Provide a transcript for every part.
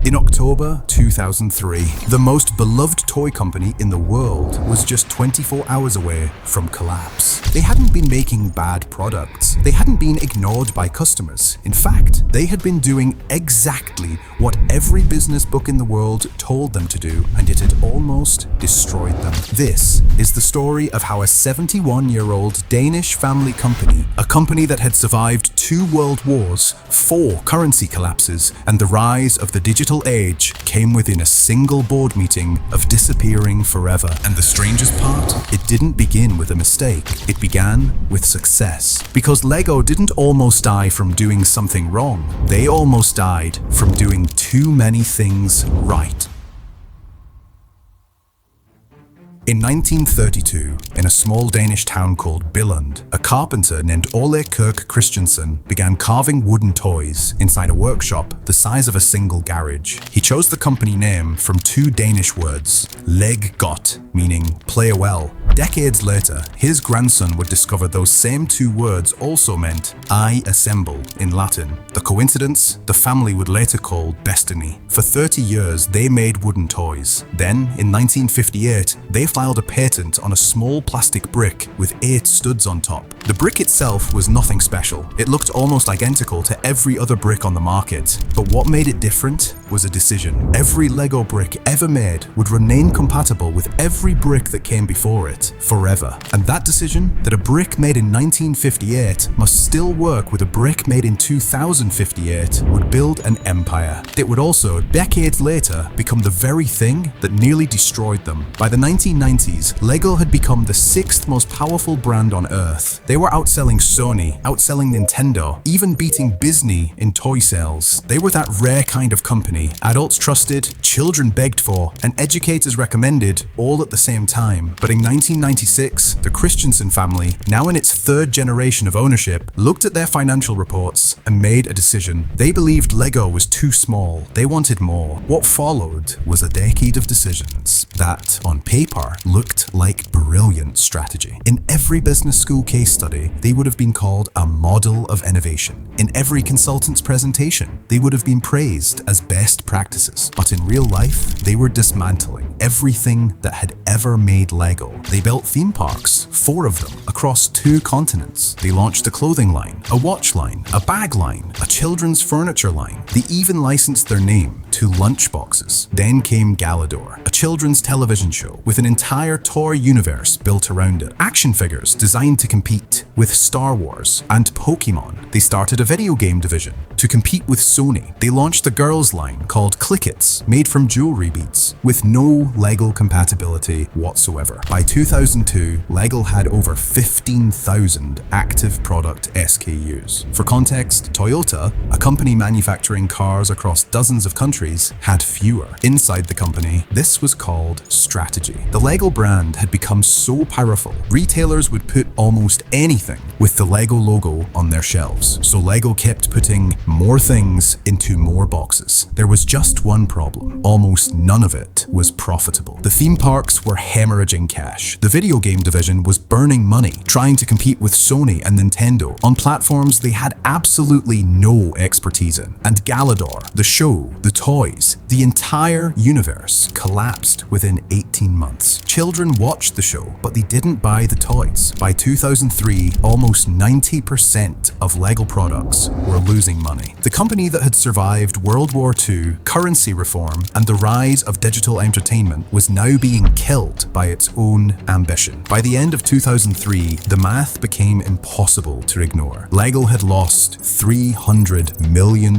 In October 2003, the most beloved toy company in the world was just 24 hours away from collapse. They hadn't been making bad products. They hadn't been ignored by customers. In fact, they had been doing exactly what every business book in the world told them to do, and yet it almost destroyed them. This is the story of how a 71-year-old Danish family company, a company that had survived 2 world wars, 4 currency collapses, and the rise of the digital age, came within a single board meeting of disappearing forever. And the strangest part? It didn't begin with a mistake. It began with success. Because Lego didn't almost die from doing something wrong. They almost died from doing too many things right. In 1932, in a small Danish town called Billund, a carpenter named Ole Kirk Christensen began carving wooden toys inside a workshop the size of a single garage. He chose the company name from 2 Danish words, leg godt, meaning play well. Decades later, his grandson would discover those same 2 words also meant I assemble in Latin. The coincidence, the family would later call destiny. For 30 years, they made wooden toys. Then, in 1958, they filed a patent on a small plastic brick with 8 studs on top. The brick itself was nothing special. It looked almost identical to every other brick on the market. But what made it different was a decision. Every Lego brick ever made would remain compatible with every brick that came before it, forever. And that decision, that a brick made in 1958 must still work with a brick made in 2058, would build an empire. It would also, decades later, become the very thing that nearly destroyed them. By the 1990s, Lego had become the 6th most powerful brand on Earth. They were outselling Sony, outselling Nintendo, even beating Disney in toy sales. They were that rare kind of company adults trusted, children begged for, and educators recommended, all at the same time. But in 1996, the Christensen family, now in its 3rd generation of ownership, looked at their financial reports and made a decision. They believed Lego was too small. They wanted more. What followed was a decade of decisions that, on paper, looked like brilliant strategy. In every business school case study, they would have been called a model of innovation. In every consultant's presentation, they would have been praised as best practices. But in real life, they were dismantling everything that had ever made Lego. They built theme parks, 4 of them, across 2 continents. They launched a clothing line, a watch line, a bag line, a children's furniture line. They even licensed their name to lunchboxes. Then came Galador, a children's television show with an entire toy universe built around it. Action figures designed to compete with Star Wars and Pokemon. They started a video game division to compete with Sony. They launched a girls line called Clickets, made from jewelry beads, with no Lego compatibility whatsoever. By 2002, Lego had over 15,000 active product SKUs. For context, Toyota, a company manufacturing cars across dozens of countries, had fewer. Inside the company, this was called strategy. The Lego brand had become so powerful, retailers would put almost anything with the Lego logo on their shelves. So Lego kept putting more things into more boxes. There was just one problem. Almost none of it was profitable. The theme parks were hemorrhaging cash. The video game division was burning money, trying to compete with Sony and Nintendo on platforms they had absolutely no expertise in. And Galador, the show, the toys, the entire universe collapsed within 18 months. Children watched the show, but they didn't buy the toys. By 2003, almost 90% of Lego products were losing money. The company that had survived World War II, currency reform, and the rise of digital entertainment was now being killed by its own ambition. By the end of 2003, the math became impossible to ignore. Lego had lost $300 million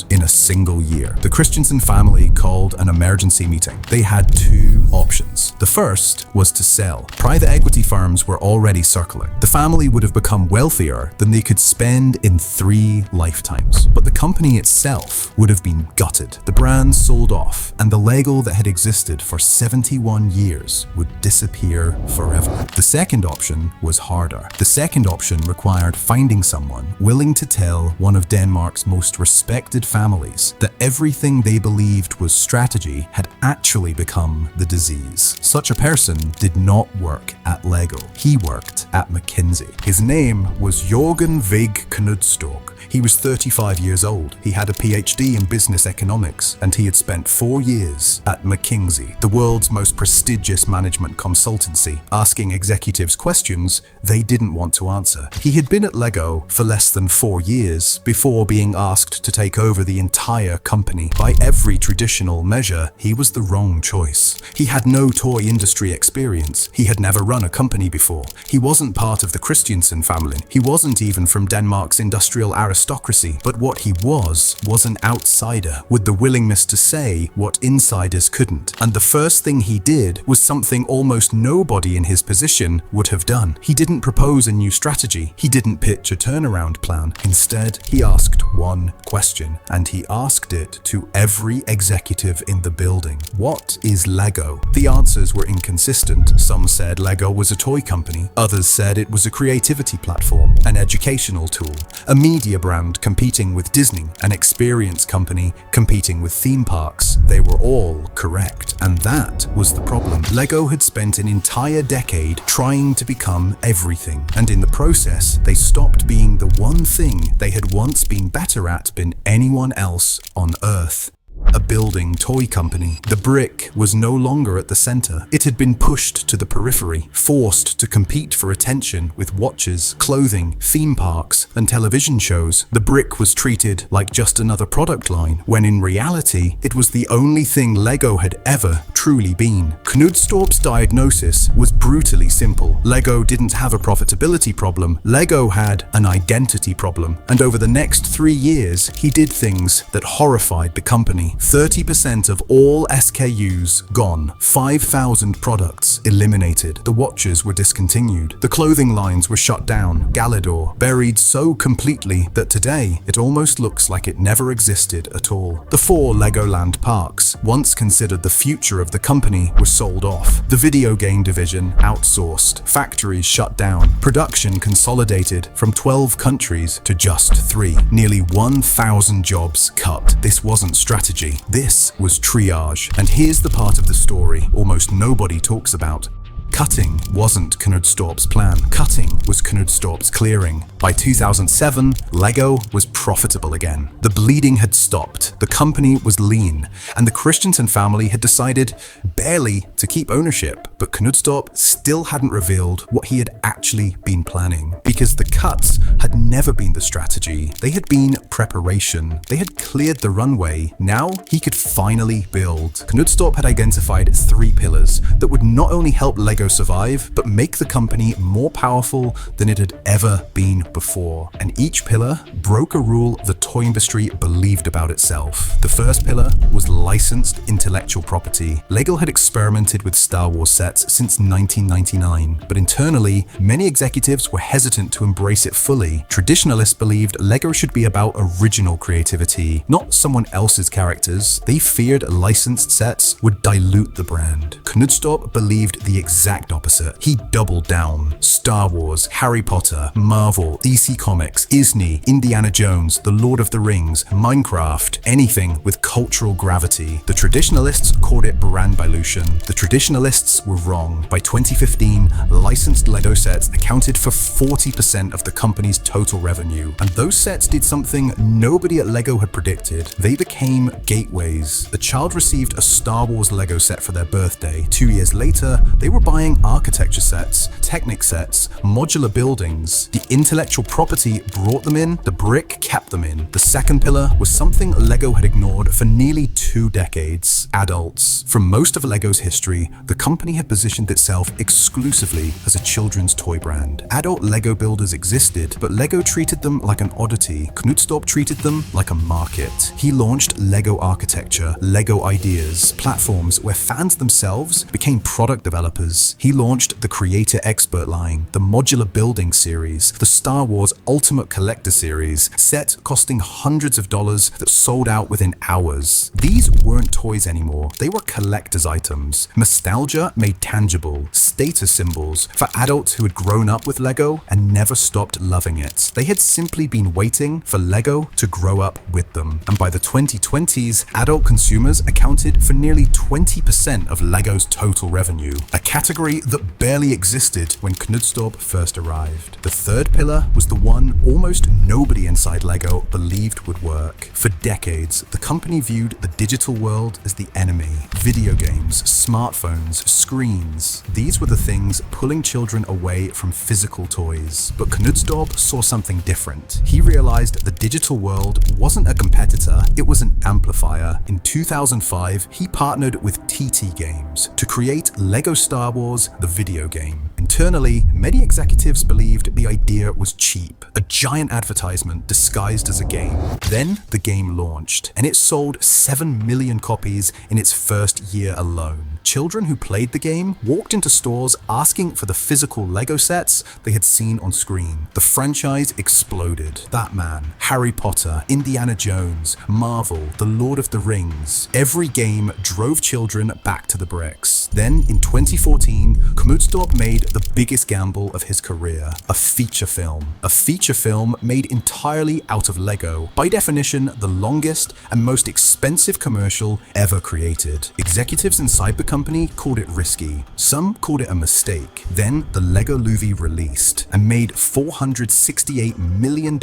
in a single year. The Christensen family called an emergency meeting. They had 2 options. The first was to sell. Private equity firms were already circling. The family would have become wealthier than they could spend in 3 lifetimes. But the company itself would have been gutted. The brand sold off, and the Lego that had existed for 71 years would disappear forever. The second option was harder. The second option required finding someone willing to tell one of Denmark's most respected families that everything they believed was strategy had actually become the disease. Such a person did not work at Lego. He worked at McKinsey. His name was Jørgen Vig Knudstorp. He was 35 years old. He had a PhD in business economics, and he had spent 4 years at McKinsey, the world's most prestigious management consultancy, asking executives questions they didn't want to answer. He had been at Lego for less than 4 years before being asked to take over the entire company. By every traditional measure, he was the wrong choice. He had no toy industry experience. He had never run a company before. He wasn't part of the Christensen family. He wasn't even from Denmark's industrial aristocracy. But what he was an outsider with the willingness to say what insiders couldn't. And the first thing he did was something almost nobody in his position would have done. He didn't propose a new strategy. He didn't pitch a turnaround plan. Instead, he asked one question, and he asked it to every executive in the building. What is Lego? The answers were inconsistent. Some said Lego was a toy company. Others said it was a creativity platform, an educational tool, a media brand competing with Disney, an experience company competing with theme parks. They were all correct, and that was the problem. Lego had spent an entire decade trying to become everything, and in the process, they stopped being the one thing they had once been better at than anyone else on Earth. A building toy company. The brick was no longer at the center. It had been pushed to the periphery, forced to compete for attention with watches, clothing, theme parks, and television shows. The brick was treated like just another product line, when in reality, it was the only thing Lego had ever truly been. Knudstorp's diagnosis was brutally simple. Lego didn't have a profitability problem. Lego had an identity problem. And over the next 3 years, he did things that horrified the company. 30% of all SKUs gone, 5,000 products eliminated. The watches were discontinued. The clothing lines were shut down. Galador buried so completely that today it almost looks like it never existed at all. The 4 Legoland parks, once considered the future of the company, were sold off. The video game division outsourced. Factories shut down. Production consolidated from 12 countries to just 3. Nearly 1,000 jobs cut. This wasn't strategy. This was triage. And here's the part of the story almost nobody talks about. Cutting wasn't Knudstorp's plan. Cutting was Knudstorp's clearing. By 2007, Lego was profitable again. The bleeding had stopped, the company was lean, and the Christensen family had decided barely to keep ownership. But Knudstorp still hadn't revealed what he had actually been planning, because the cuts had never been the strategy. They had been preparation. They had cleared the runway. Now he could finally build. Knudstorp had identified 3 pillars that would not only help Lego survive, but make the company more powerful than it had ever been before. And each pillar broke a rule the toy industry believed about itself. The first pillar was licensed intellectual property. Lego had experimented with Star Wars sets since 1999, but internally, many executives were hesitant to embrace it fully. Traditionalists believed Lego should be about original creativity, not someone else's characters. They feared licensed sets would dilute the brand. Knudstorp believed the exact opposite. He doubled down. Star Wars, Harry Potter, Marvel, DC Comics, Disney, Indiana Jones, The Lord of the Rings, Minecraft, anything with cultural gravity. The traditionalists called it brand dilution. The traditionalists were wrong. By 2015, licensed Lego sets accounted for 40% of the company's total revenue. And those sets did something nobody at Lego had predicted. They became gateways. The child received a Star Wars Lego set for their birthday. 2 years later, they were buying architecture sets, Technic sets, modular buildings. The intellectual property brought them in, the brick kept them in. The second pillar was something Lego had ignored for nearly 2 decades: adults. For most of Lego's history, the company had positioned itself exclusively as a children's toy brand. Adult Lego builders existed, but Lego treated them like an oddity. Knudstorp treated them like a market. He launched Lego Architecture, Lego Ideas, platforms where fans themselves became product developers. He launched the Creator Expert line, the Modular Building series, the Star Wars Ultimate Collector series, set costing hundreds of dollars that sold out within hours. These weren't toys anymore. They were collector's items. Nostalgia made tangible, status symbols for adults who had grown up with Lego and never stopped loving it. They had simply been waiting for Lego to grow up with them. And by the 2020s, adult consumers accounted for nearly 20% of Lego's total revenue, a category category that barely existed when Knudstorp first arrived. The third pillar was the one almost nobody inside LEGO believed would work. For decades, the company viewed the digital world as the enemy. Video games, smartphones, screens. These were the things pulling children away from physical toys. But Knudstorp saw something different. He realized the digital world wasn't a competitor, it was an amplifier. In 2005, he partnered with TT Games to create LEGO Star Wars, the video game. Internally, many executives believed the idea was cheap, a giant advertisement disguised as a game. Then the game launched, and it sold 7 million copies in its first year alone. Children who played the game walked into stores asking for the physical LEGO sets they had seen on screen. The franchise exploded. Batman, Harry Potter, Indiana Jones, Marvel, The Lord of the Rings. Every game drove children back to the bricks. Then, in 2014, Knudstorp made the biggest gamble of his career, a feature film. A feature film made entirely out of LEGO. By definition, the longest and most expensive commercial ever created. Executives inside the company called it risky. Some called it a mistake. Then the LEGO Movie released and made $468 million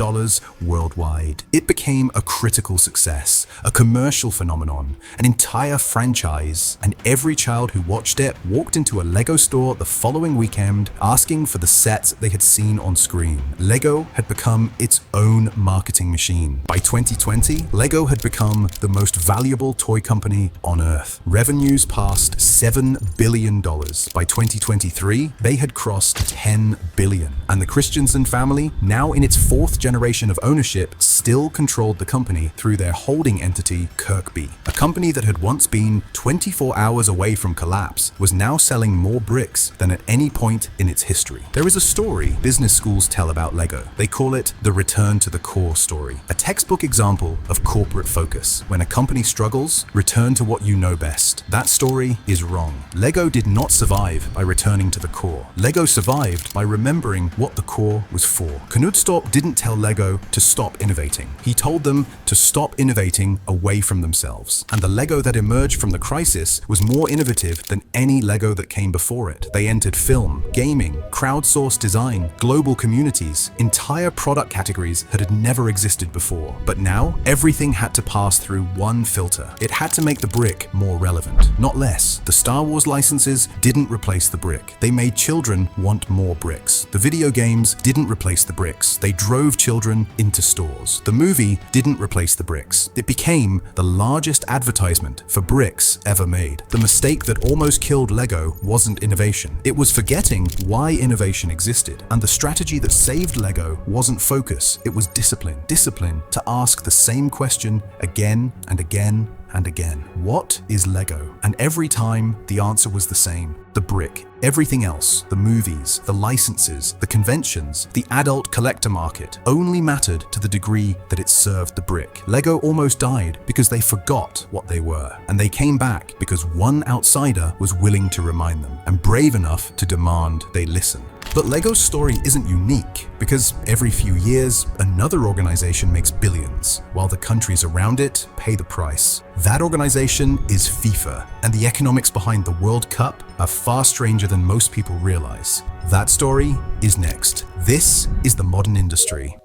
worldwide. It became a critical success, a commercial phenomenon, an entire franchise, and every child who watched it walked into a LEGO store the following weekend asking for the sets they had seen on screen. LEGO had become its own marketing machine. By 2020, LEGO had become the most valuable toy company on Earth. Revenues passed $7 billion. By 2023, they had crossed $10 billion. And the Christensen family, now in its fourth generation of ownership, still controlled the company through their holding entity, Kirkby. A company that had once been 24 hours away from collapse was now selling more bricks than at any point in its history. There is a story business schools tell about LEGO. They call it the return to the core story. A textbook example of corporate focus. When a company struggles, return to what you know best. That story is wrong. LEGO did not survive by returning to the core. LEGO survived by remembering what the core was for. Knudstorp didn't tell LEGO to stop innovating. He told them to stop innovating away from themselves. And the LEGO that emerged from the crisis was more innovative than any LEGO that came before it. They entered film, gaming, crowdsourced design, global communities, entire product categories that had never existed before. But now, everything had to pass through one filter. It had to make the brick more relevant, not less. The Star Wars licenses didn't replace the brick. They made children want more bricks. The video games didn't replace the bricks. They drove children into stores. The movie didn't replace the bricks. It became the largest advertisement for bricks ever made. The mistake that almost killed LEGO wasn't innovation. It was forgetting why innovation existed. And the strategy that saved LEGO wasn't focus. It was discipline. Discipline to ask the same question again and again and again. What is LEGO? And every time, the answer was the same. The brick. Everything else, the movies, the licenses, the conventions, the adult collector market, only mattered to the degree that it served the brick. LEGO almost died because they forgot what they were. And they came back because one outsider was willing to remind them and brave enough to demand they listen. But LEGO's story isn't unique because every few years, another organization makes billions, while the countries around it pay the price. That organization is FIFA, and the economics behind the World Cup are far stranger than most people realize. That story is next. This is The Modern Industry.